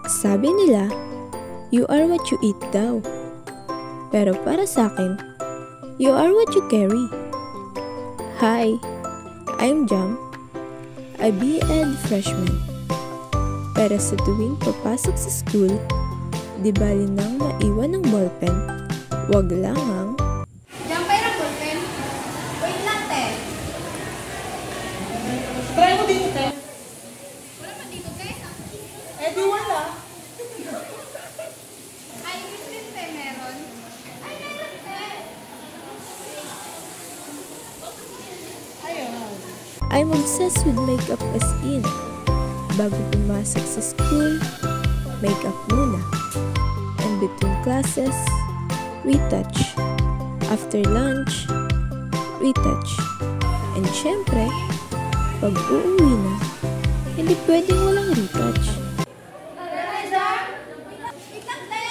Sabi nila, you are what you eat daw. Pero para sa akin, you are what you carry. Hi, I'm Jam, a B.Ed freshman. Pero sa tuwing papasok sa school, di bali nang maiwan ng ballpen, wag lang ang Jam, pera ballpen? Wait lang, te. Try mo dito, te. Wala pa dito, te. Eh, di wala. Ay, Christine, te, meron. Ay, meron, te. Ayun. I'm obsessed with makeup as in. Bago pumasok sa school, makeup muna. And between classes, retouch. After lunch, retouch. And syempre, pag uuwi na, hindi pwedeng walang retouch. Tara, Jam. Wait lang, te.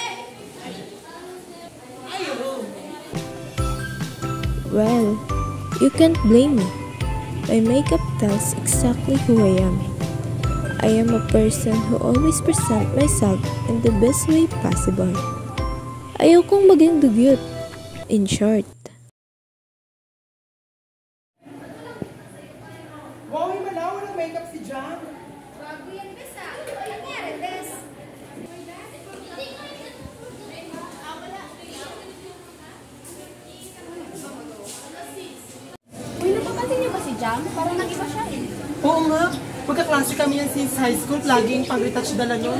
Ayun. Well, you can't blame me. My makeup tells exactly who I am. I am a person who always present myself in the best way possible. Ayokong maging dugyot. In short. Wow, wala. Walang makeup si Jam. Bago yan, Bes, ah. Ano nangyari, Bes? Uy, napapansin niyo ba si Jam? Parang nag-iba siya eh. Oo nga. Magkaklase kami yan since high school. Laging pag-retouch dala nyo.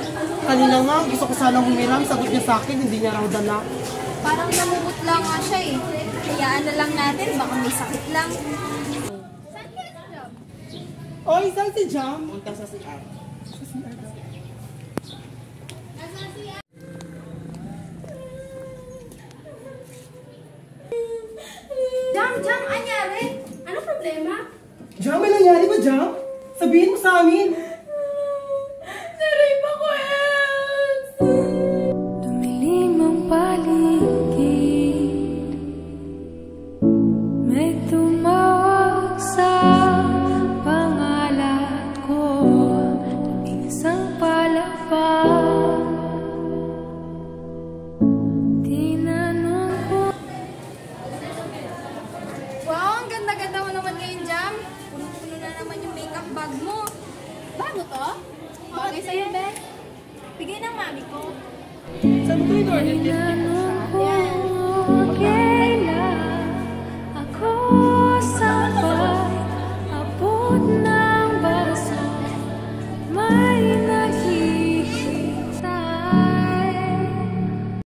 Kanina nga, gusto ko sanang humiram. Sagot niya sa akin, hindi niya raw dala. Parang namumut lang nga siya eh. Hayaan na lang natin, baka may sakit lang. Saan kaya si Jam? Oy, saan si Jam? Punta sa CR. Nasaan siya? Jam, anyari? Ano problema? Jam, may nangyari ba, Jam? Sabihin mo sa amin. Narape ako, Els! Dumilim ang paligid, may tumawag sa pangalan ko, isang palakpak. Tinanong ko, Wow, ang ganda-ganda mo naman ngayon, Jam. Puno-puno na naman yung makeup bag mo. Bago to? Bagay sa'yo, Beth. Bigay ng mami ko. Saan mo ito in-order? tinanong